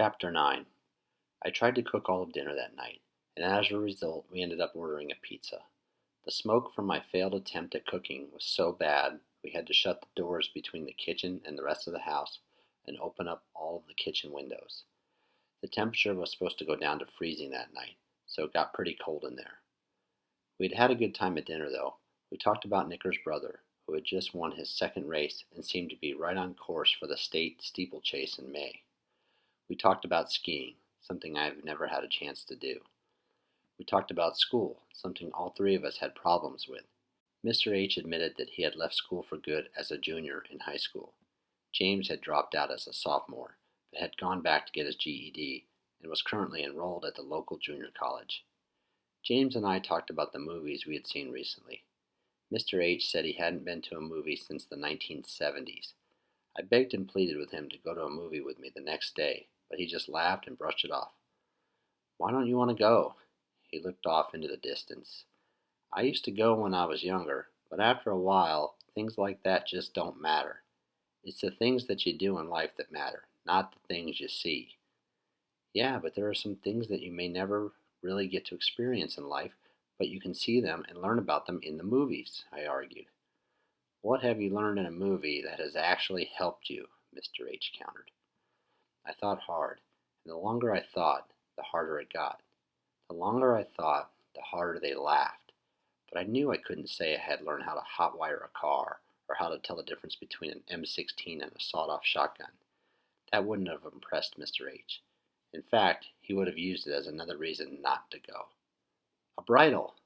Chapter 9. I tried to cook all of dinner that night, and as a result, we ended up ordering a pizza. The smoke from my failed attempt at cooking was so bad, we had to shut the doors between the kitchen and the rest of the house and open up all of the kitchen windows. The temperature was supposed to go down to freezing that night, so it got pretty cold in there. We'd had a good time at dinner, though. We talked about Nicker's brother, who had just won his second race and seemed to be right on course for the state steeplechase in May. We talked about skiing, something I've never had a chance to do. We talked about school, something all three of us had problems with. Mr. H admitted that he had left school for good as a junior in high school. James had dropped out as a sophomore, but had gone back to get his GED and was currently enrolled at the local junior college. James and I talked about the movies we had seen recently. Mr. H said he hadn't been to a movie since the 1970s. I begged and pleaded with him to go to a movie with me the next day, but he just laughed and brushed it off. "Why don't you want to go?" He looked off into the distance. "I used to go when I was younger, but after a while, things like that just don't matter. It's the things that you do in life that matter, not the things you see." "Yeah, but there are some things that you may never really get to experience in life, but you can see them and learn about them in the movies," I argued. "What have you learned in a movie that has actually helped you?" Mr. H countered. I thought hard, and the longer I thought, the harder it got. The longer I thought, the harder they laughed. But I knew I couldn't say I had learned how to hotwire a car, or how to tell the difference between an M16 and a sawed-off shotgun. That wouldn't have impressed Mr. H. In fact, he would have used it as another reason not to go. "A bridle!"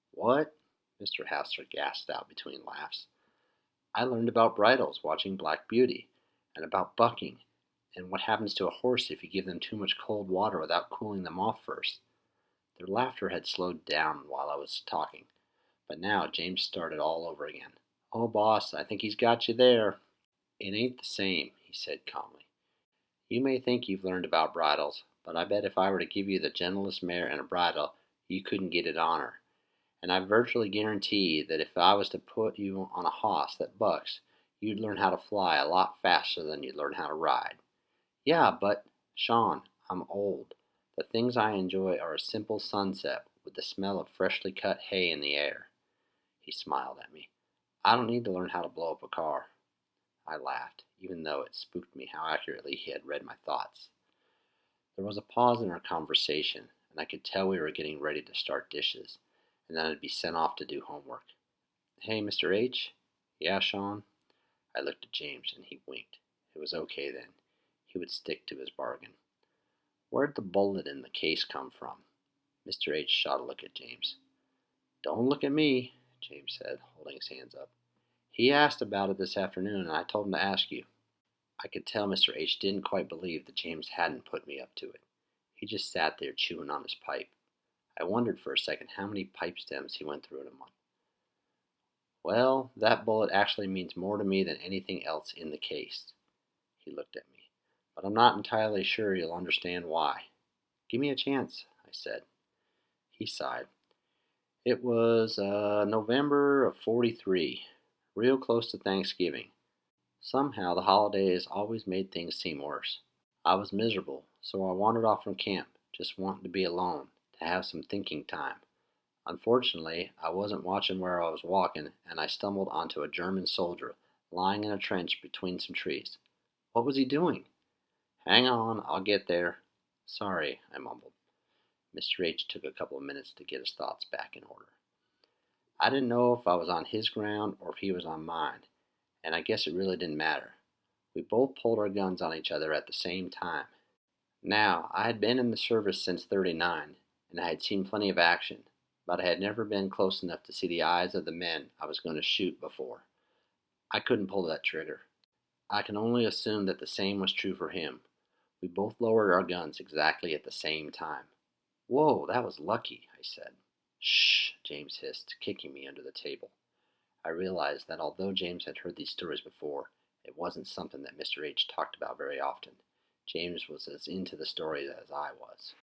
"What?" Mr. Hassler gasped out between laughs. "I learned about bridles watching Black Beauty, and about bucking, and what happens to a horse if you give them too much cold water without cooling them off first." Their laughter had slowed down while I was talking, but now James started all over again. "Oh, boss, I think he's got you there." "It ain't the same," he said calmly. "You may think you've learned about bridles, but I bet if I were to give you the gentlest mare and a bridle, you couldn't get it on her. And I virtually guarantee that if I was to put you on a hoss that bucks, you'd learn how to fly a lot faster than you'd learn how to ride." "Yeah, but—" "Sean, I'm old. The things I enjoy are a simple sunset with the smell of freshly cut hay in the air." He smiled at me. "I don't need to learn how to blow up a car." I laughed, even though it spooked me how accurately he had read my thoughts. There was a pause in our conversation, and I could tell we were getting ready to start dishes, and then I'd be sent off to do homework. "Hey, Mr. H?" "Yeah, Sean?" I looked at James, and he winked. It was okay then. He would stick to his bargain. "Where'd the bullet in the case come from?" Mr. H shot a look at James. "Don't look at me," James said, holding his hands up. "He asked about it this afternoon, and I told him to ask you." I could tell Mr. H didn't quite believe that James hadn't put me up to it. He just sat there chewing on his pipe. I wondered for a second how many pipe stems he went through in a month. "Well, that bullet actually means more to me than anything else in the case." He looked at me. "But I'm not entirely sure you'll understand why." "Give me a chance," I said. He sighed. "It was November of '43, real close to Thanksgiving. Somehow the holidays always made things seem worse. I was miserable, so I wandered off from camp, just wanting to be alone, to have some thinking time. Unfortunately, I wasn't watching where I was walking, and I stumbled onto a German soldier lying in a trench between some trees. What was he doing?" "Hang on, I'll get there." "Sorry," I mumbled. Mr. H took a couple of minutes to get his thoughts back in order. I didn't know if I was on his ground or if he was on mine, and I guess it really didn't matter. We both pulled our guns on each other at the same time. Now, I had been in the service since '39, and I had seen plenty of action, but I had never been close enough to see the eyes of the men I was going to shoot before. I couldn't pull that trigger. I can only assume that the same was true for him. We both lowered our guns exactly at the same time. "Whoa, that was lucky," I said. "Shh," James hissed, kicking me under the table. I realized that although James had heard these stories before, it wasn't something that Mr. H talked about very often. James was as into the stories as I was.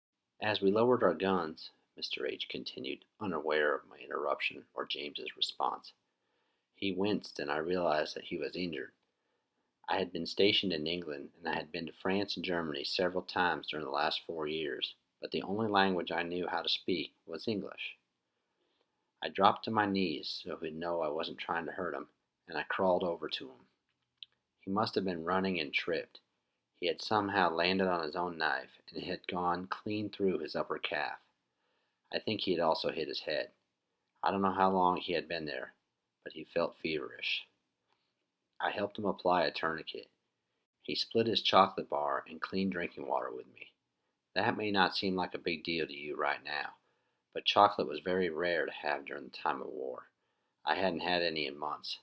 As we lowered our guns, Mr. H continued, unaware of my interruption or James's response. He winced, and I realized that he was injured. I had been stationed in England, and I had been to France and Germany several times during the last 4 years, but the only language I knew how to speak was English. I dropped to my knees so he'd know I wasn't trying to hurt him, and I crawled over to him. He must have been running and tripped. He had somehow landed on his own knife, and it had gone clean through his upper calf. I think he had also hit his head. I don't know how long he had been there, but he felt feverish. I helped him apply a tourniquet. He split his chocolate bar and clean drinking water with me. That may not seem like a big deal to you right now, but chocolate was very rare to have during the time of war. I hadn't had any in months.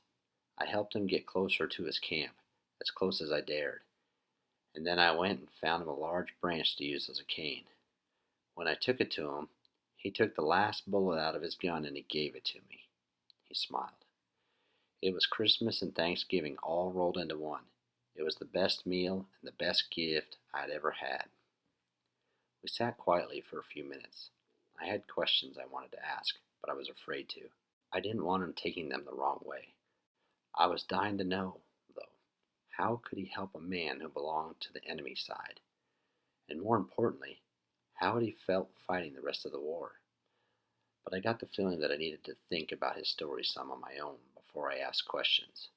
I helped him get closer to his camp, as close as I dared, and then I went and found him a large branch to use as a cane. When I took it to him, he took the last bullet out of his gun and he gave it to me. He smiled. It was Christmas and Thanksgiving all rolled into one. It was the best meal and the best gift I'd ever had. We sat quietly for a few minutes. I had questions I wanted to ask, but I was afraid to. I didn't want him taking them the wrong way. I was dying to know, though, how could he help a man who belonged to the enemy side? And more importantly, how had he felt fighting the rest of the war? But I got the feeling that I needed to think about his story some on my own before I asked questions.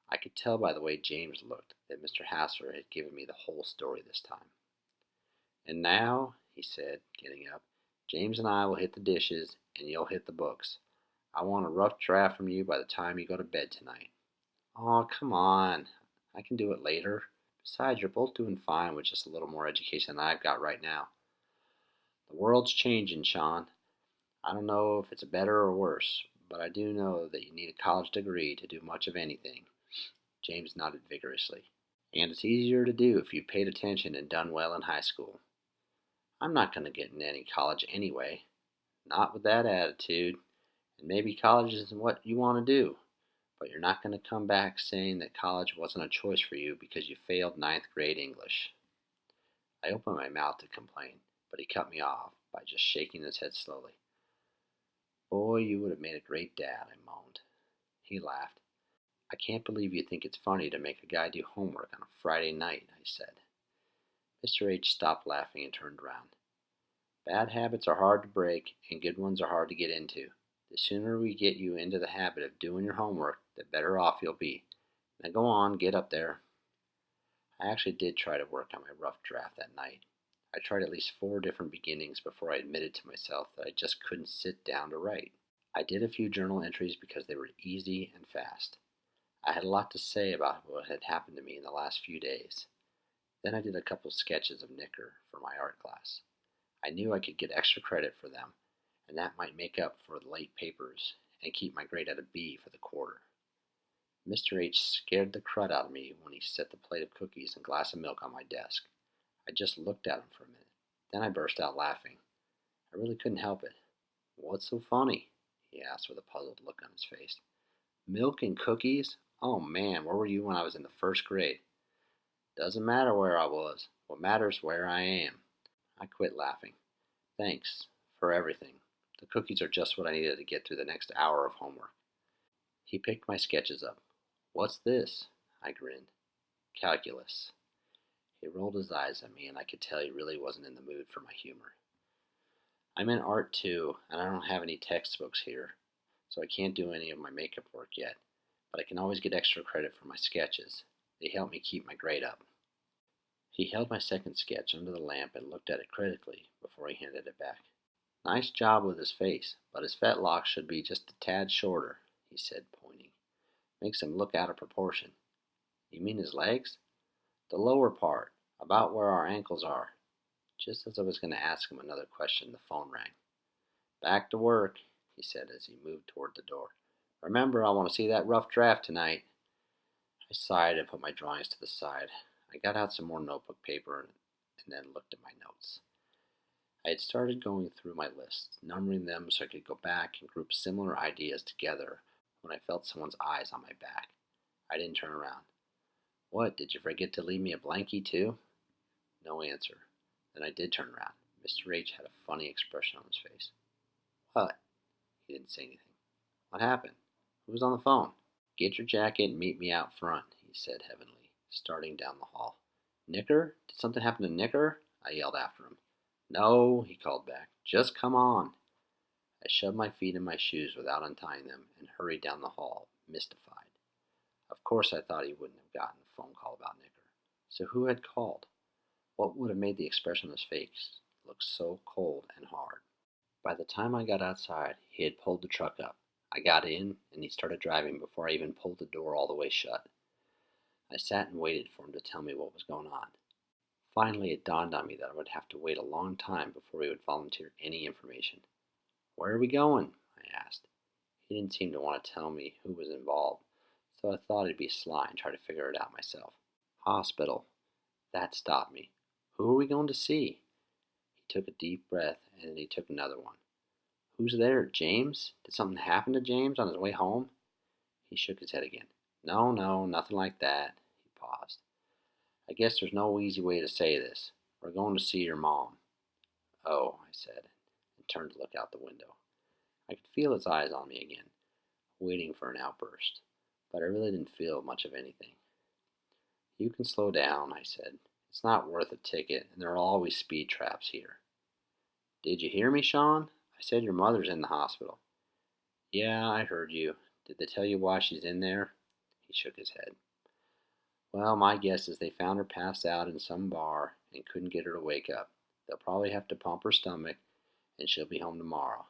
I could tell by the way James looked that Mr. Hassler had given me the whole story this time. "And now," he said, getting up, "James and I will hit the dishes, and you'll hit the books. I want a rough draft from you by the time you go to bed tonight." "Oh, come on. I can do it later. Besides, you're both doing fine with just a little more education than I've got right now." "The world's changing, Sean. I don't know if it's better or worse, but I do know that you need a college degree to do much of anything." James nodded vigorously. "And it's easier to do if you've paid attention and done well in high school." "I'm not going to get into any college anyway. Not with that attitude. And maybe college isn't what you want to do. But you're not going to come back saying that college wasn't a choice for you because you failed ninth grade English." I opened my mouth to complain, but he cut me off by just shaking his head slowly. "Boy, you would have made a great dad," I moaned. He laughed. "I can't believe you think it's funny to make a guy do homework on a Friday night," I said. Mr. H stopped laughing and turned around. "Bad habits are hard to break, and good ones are hard to get into. The sooner we get you into the habit of doing your homework, the better off you'll be. Now go on, get up there." I actually did try to work on my rough draft that night. I tried at least 4 different beginnings before I admitted to myself that I just couldn't sit down to write. I did a few journal entries because they were easy and fast. I had a lot to say about what had happened to me in the last few days. Then I did a couple sketches of Knicker for my art class. I knew I could get extra credit for them, and that might make up for the late papers and keep my grade at a B for the quarter. Mr. H scared the crud out of me when he set the plate of cookies and glass of milk on my desk. I just looked at him for a minute. Then I burst out laughing. I really couldn't help it. "What's so funny?" he asked with a puzzled look on his face. "Milk and cookies? Oh man, where were you when I was in the first grade?" "Doesn't matter where I was. What matters where I am." I quit laughing. "Thanks for everything. The cookies are just what I needed to get through the next hour of homework." He picked my sketches up. "What's this?" I grinned. "Calculus." He rolled his eyes at me, and I could tell he really wasn't in the mood for my humor. "I'm in art too, and I don't have any textbooks here, so I can't do any of my makeup work yet, but I can always get extra credit for my sketches. They help me keep my grade up." He held my second sketch under the lamp and looked at it critically before he handed it back. "Nice job with his face, but his fetlocks should be just a tad shorter," he said, pointing. "Makes him look out of proportion." "You mean his legs?" "The lower part, about where our ankles are." Just as I was going to ask him another question, the phone rang. "Back to work," he said as he moved toward the door. "Remember, I want to see that rough draft tonight." I sighed and put my drawings to the side. I got out some more notebook paper and then looked at my notes. I had started going through my list, numbering them so I could go back and group similar ideas together when I felt someone's eyes on my back. I didn't turn around. "What, did you forget to leave me a blankie too?" No answer. Then I did turn around. Mr. H had a funny expression on his face. "What?" He didn't say anything. "What happened? Who was on the phone?" "Get your jacket and meet me out front," he said heavenly, starting down the hall. Nicker? Did something happen to Nicker? I yelled after him. No, he called back. Just come on. I shoved my feet in my shoes without untying them and hurried down the hall, mystified. Of course I thought he wouldn't have gotten a phone call about Nicker. So who had called? What would have made the expression on his face look so cold and hard? By the time I got outside, he had pulled the truck up. I got in, and he started driving before I even pulled the door all the way shut. I sat and waited for him to tell me what was going on. Finally, it dawned on me that I would have to wait a long time before he would volunteer any information. Where are we going? I asked. He didn't seem to want to tell me who was involved, so I thought I'd be sly and try to figure it out myself. Hospital. That stopped me. Who are we going to see? He took a deep breath, and then he took another one. Who's there? James? Did something happen to James on his way home? He shook his head again. No, nothing like that. He paused. I guess there's no easy way to say this. We're going to see your mom. Oh, I said, and turned to look out the window. I could feel his eyes on me again, waiting for an outburst, but I really didn't feel much of anything. You can slow down, I said. It's not worth a ticket, and there are always speed traps here. Did you hear me, Sean? I said your mother's in the hospital. Yeah, I heard you. Did they tell you why she's in there? He shook his head. Well, my guess is they found her passed out in some bar and couldn't get her to wake up. They'll probably have to pump her stomach, and she'll be home tomorrow.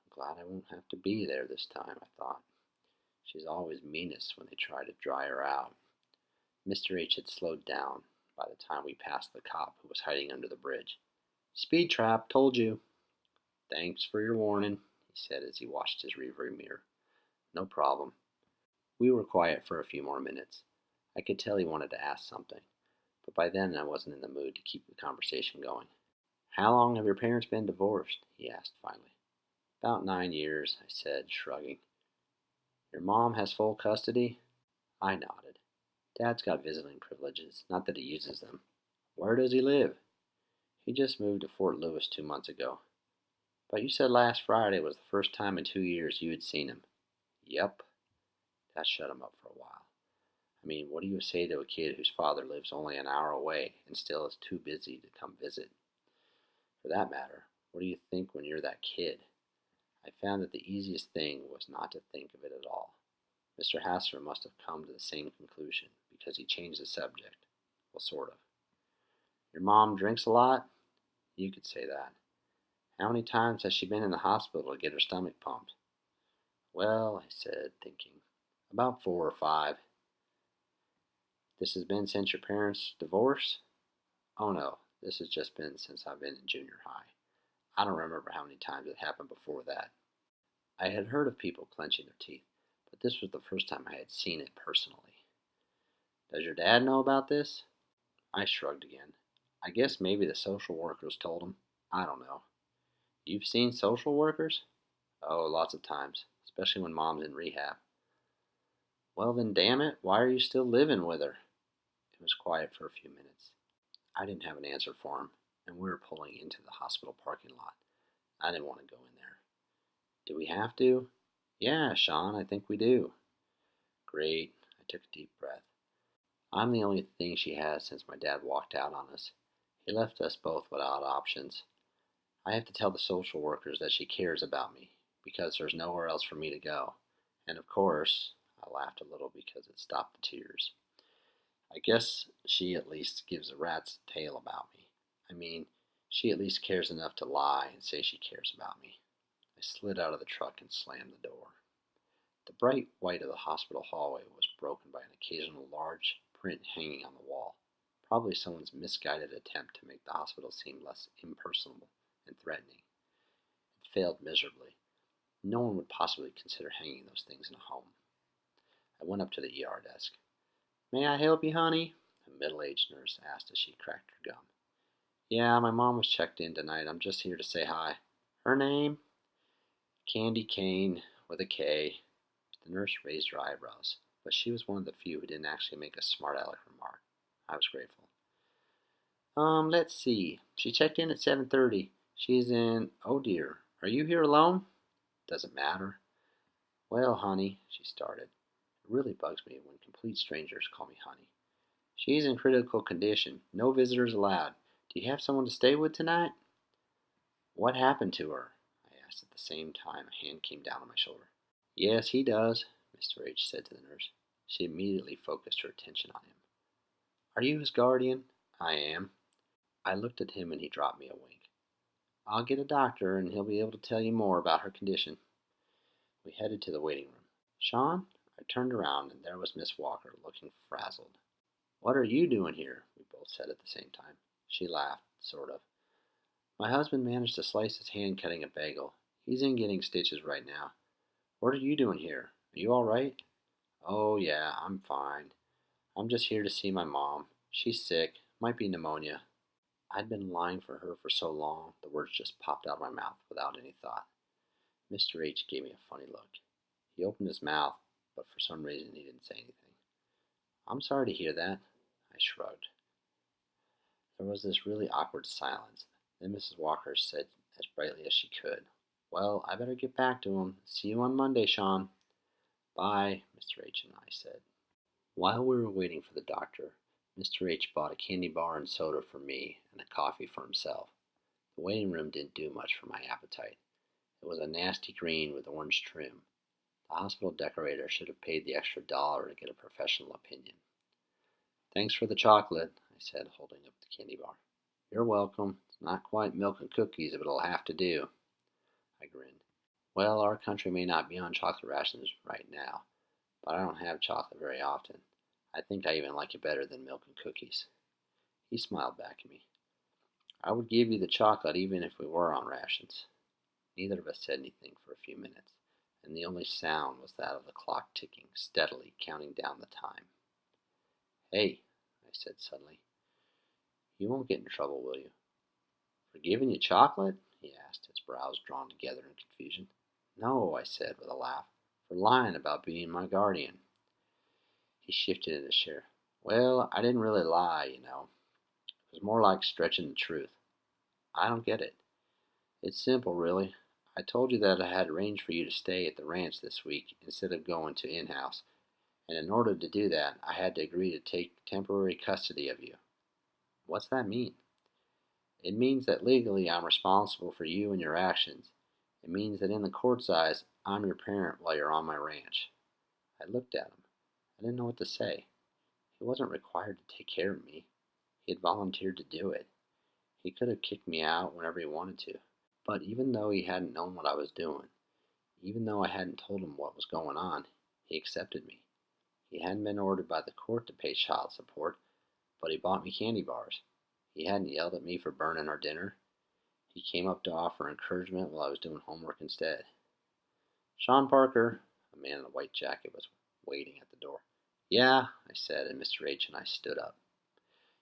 I'm glad I won't have to be there this time, I thought. She's always meanest when they try to dry her out. Mr. H had slowed down by the time we passed the cop who was hiding under the bridge. Speed trap, told you. Thanks for your warning, he said as he watched his rearview mirror. No problem. We were quiet for a few more minutes. I could tell he wanted to ask something, but by then I wasn't in the mood to keep the conversation going. How long have your parents been divorced? He asked finally. About 9 years, I said, shrugging. Your mom has full custody? I nodded. Dad's got visiting privileges, not that he uses them. Where does he live? He just moved to Fort Lewis 2 months ago. But you said last Friday was the first time in 2 years you had seen him. Yep. That shut him up for a while. I mean, what do you say to a kid whose father lives only an hour away and still is too busy to come visit? For that matter, what do you think when you're that kid? I found that the easiest thing was not to think of it at all. Mr. Hassler must have come to the same conclusion because he changed the subject. Well, sort of. Your mom drinks a lot? You could say that. How many times has she been in the hospital to get her stomach pumped? Well, I said, thinking, about 4 or 5. This has been since your parents' divorce? Oh no, this has just been since I've been in junior high. I don't remember how many times it happened before that. I had heard of people clenching their teeth, but this was the first time I had seen it personally. Does your dad know about this? I shrugged again. I guess maybe the social workers told him. I don't know. You've seen social workers? Oh, lots of times, especially when mom's in rehab. Well then, damn it, why are you still living with her? It was quiet for a few minutes. I didn't have an answer for him, and we were pulling into the hospital parking lot. I didn't want to go in there. Do we have to? Yeah, Sean, I think we do. Great. I took a deep breath. I'm the only thing she has since my dad walked out on us. He left us both without options. I have to tell the social workers that she cares about me, because there's nowhere else for me to go. And of course, I laughed a little because it stopped the tears. I guess she at least gives a rat's tail about me. I mean, she at least cares enough to lie and say she cares about me. I slid out of the truck and slammed the door. The bright white of the hospital hallway was broken by an occasional large print hanging on the wall, probably someone's misguided attempt to make the hospital seem less impersonal and threatening. It failed miserably. No one would possibly consider hanging those things in a home. I went up to the ER desk. May I help you, honey? A middle-aged nurse asked as she cracked her gum. Yeah, my mom was checked in tonight. I'm just here to say hi. Her name? Candy Kane, with a K. The nurse raised her eyebrows, but she was one of the few who didn't actually make a smart-aleck remark. I was grateful. Let's see. She checked in at 7:30. She's in... Oh, dear. Are you here alone? Doesn't matter. Well, honey, she started. It really bugs me when complete strangers call me honey. She's in critical condition. No visitors allowed. Do you have someone to stay with tonight? What happened to her? I asked at the same time a hand came down on my shoulder. Yes, he does, Mr. H said to the nurse. She immediately focused her attention on him. Are you his guardian? I am. I looked at him and he dropped me a wink. I'll get a doctor and he'll be able to tell you more about her condition. We headed to the waiting room. Sean? I turned around and there was Miss Walker looking frazzled. What are you doing here? We both said at the same time. She laughed, sort of. My husband managed to slice his hand cutting a bagel. He's in getting stitches right now. What are you doing here? Are you all right? Oh, yeah, I'm fine. I'm just here to see my mom. She's sick. Might be pneumonia. I'd been lying for her for so long, the words just popped out of my mouth without any thought. Mr. H gave me a funny look. He opened his mouth, but for some reason he didn't say anything. I'm sorry to hear that. I shrugged. There was this really awkward silence. Then Mrs. Walker said as brightly as she could, Well, I better get back to him. See you on Monday, Sean. Bye, Mr. H and I said. While we were waiting for the doctor, Mr. H bought a candy bar and soda for me and a coffee for himself. The waiting room didn't do much for my appetite. It was a nasty green with orange trim. The hospital decorator should have paid the extra $1 to get a professional opinion. Thanks for the chocolate, I said, holding up the candy bar. You're welcome. It's not quite milk and cookies, but it'll have to do. I grinned. Well, our country may not be on chocolate rations right now, but I don't have chocolate very often. I think I even like it better than milk and cookies. He smiled back at me. I would give you the chocolate even if we were on rations. Neither of us said anything for a few minutes, and the only sound was that of the clock ticking steadily, counting down the time. Hey, I said suddenly, you won't get in trouble, will you? For giving you chocolate? He asked, his brows drawn together in confusion. No, I said with a laugh, for lying about being my guardian. He shifted in his chair. Well, I didn't really lie, you know. It was more like stretching the truth. I don't get it. It's simple, really. I told you that I had arranged for you to stay at the ranch this week instead of going to in-house, and in order to do that, I had to agree to take temporary custody of you. What's that mean? It means that legally I'm responsible for you and your actions. It means that in the court's eyes, I'm your parent while you're on my ranch. I looked at him. I didn't know what to say. He wasn't required to take care of me. He had volunteered to do it. He could have kicked me out whenever he wanted to. But even though he hadn't known what I was doing, even though I hadn't told him what was going on, he accepted me. He hadn't been ordered by the court to pay child support, but he bought me candy bars. He hadn't yelled at me for burning our dinner. He came up to offer encouragement while I was doing homework instead. Sean Parker, a man in a white jacket, was waiting at the door. Yeah, I said, and Mr. H and I stood up.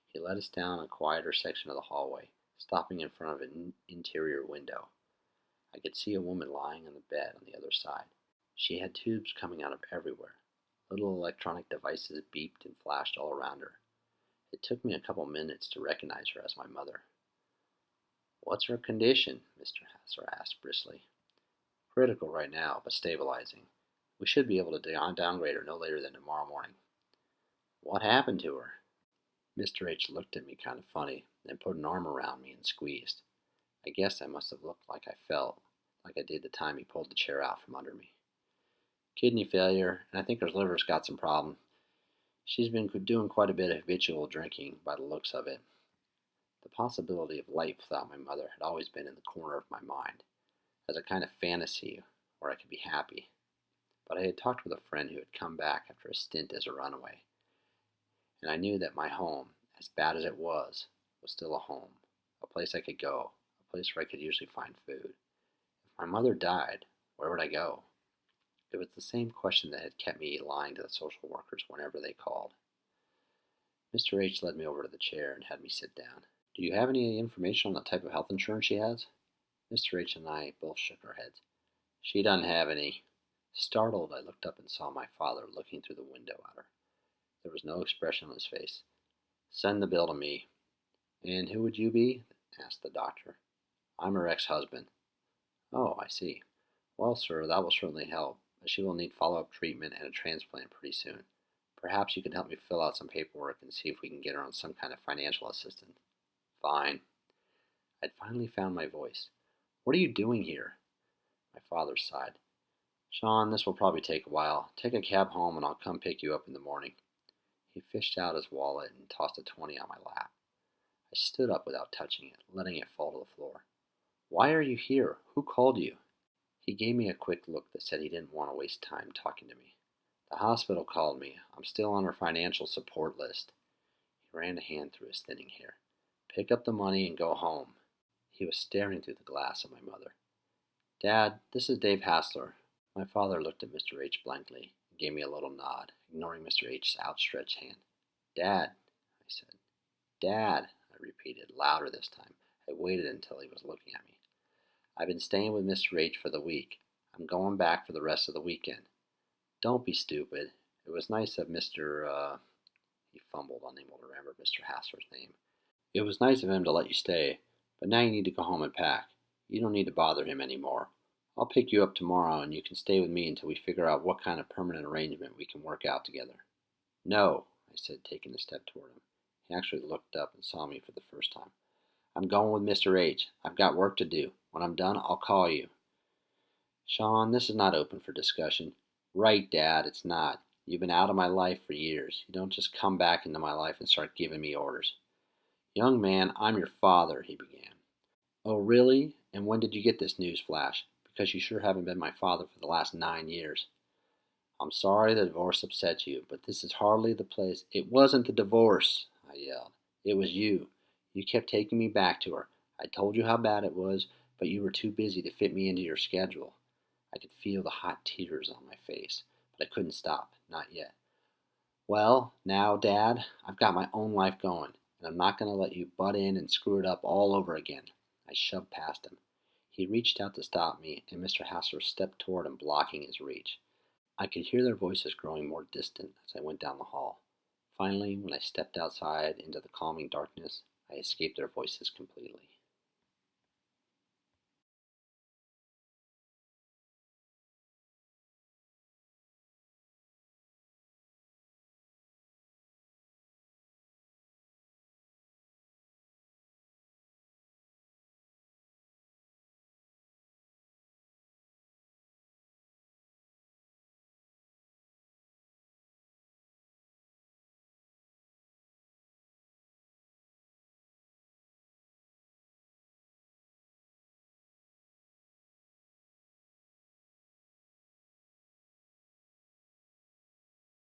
He led us down a quieter section of the hallway, stopping in front of an interior window. I could see a woman lying on the bed on the other side. She had tubes coming out of everywhere. Little electronic devices beeped and flashed all around her. It took me a couple minutes to recognize her as my mother. What's her condition? Mr. Hasser asked briskly. Critical right now, but stabilizing. We should be able to downgrade her no later than tomorrow morning. What happened to her? Mr. H looked at me kind of funny, then put an arm around me and squeezed. I guess I must have looked like I felt, like I did the time he pulled the chair out from under me. Kidney failure, and I think her liver's got some problem. She's been doing quite a bit of habitual drinking by the looks of it. The possibility of life without my mother had always been in the corner of my mind, as a kind of fantasy where I could be happy. But I had talked with a friend who had come back after a stint as a runaway, and I knew that my home, as bad as it was still a home, a place I could go, a place where I could usually find food. If my mother died, where would I go? It was the same question that had kept me lying to the social workers whenever they called. Mr. H led me over to the chair and had me sit down. Do you have any information on the type of health insurance she has? Mr. H and I both shook our heads. She doesn't have any. Startled, I looked up and saw my father looking through the window at her. There was no expression on his face. Send the bill to me. And who would you be? Asked the doctor. I'm her ex-husband. Oh, I see. Well, sir, that will certainly help, but she will need follow-up treatment and a transplant pretty soon. Perhaps you can help me fill out some paperwork and see if we can get her on some kind of financial assistance. Fine. I'd finally found my voice. What are you doing here? My father sighed. Sean, this will probably take a while. Take a cab home and I'll come pick you up in the morning. He fished out his wallet and tossed a 20 on my lap. I stood up without touching it, letting it fall to the floor. Why are you here? Who called you? He gave me a quick look that said he didn't want to waste time talking to me. The hospital called me. I'm still on her financial support list. He ran a hand through his thinning hair. Pick up the money and go home. He was staring through the glass at my mother. Dad, this is Dave Hassler. My father looked at Mr. H blankly and gave me a little nod, ignoring Mr. H's outstretched hand. Dad, I said. Dad, I repeated, louder this time. I waited until he was looking at me. I've been staying with Mr. H for the week. I'm going back for the rest of the weekend. Don't be stupid. It was nice of Mr. He fumbled, unable to remember Mr. Hassler's name. It was nice of him to let you stay, but now you need to go home and pack. You don't need to bother him anymore. I'll pick you up tomorrow and you can stay with me until we figure out what kind of permanent arrangement we can work out together. No, I said, taking a step toward him. He actually looked up and saw me for the first time. I'm going with Mr. H. I've got work to do. When I'm done, I'll call you. Sean, this is not open for discussion. Right, Dad, it's not. You've been out of my life for years. You don't just come back into my life and start giving me orders. Young man, I'm your father, he began. Oh, really? And when did you get this news flash? Because you sure haven't been my father for the last 9 years. I'm sorry the divorce upset you, but this is hardly the place. It wasn't the divorce, I yelled. It was you. You kept taking me back to her. I told you how bad it was, but you were too busy to fit me into your schedule. I could feel the hot tears on my face, but I couldn't stop, not yet. Well, now, Dad, I've got my own life going, and I'm not going to let you butt in and screw it up all over again. I shoved past him. He reached out to stop me, and Mr. Hassler stepped toward him, blocking his reach. I could hear their voices growing more distant as I went down the hall. Finally, when I stepped outside into the calming darkness, I escaped their voices completely.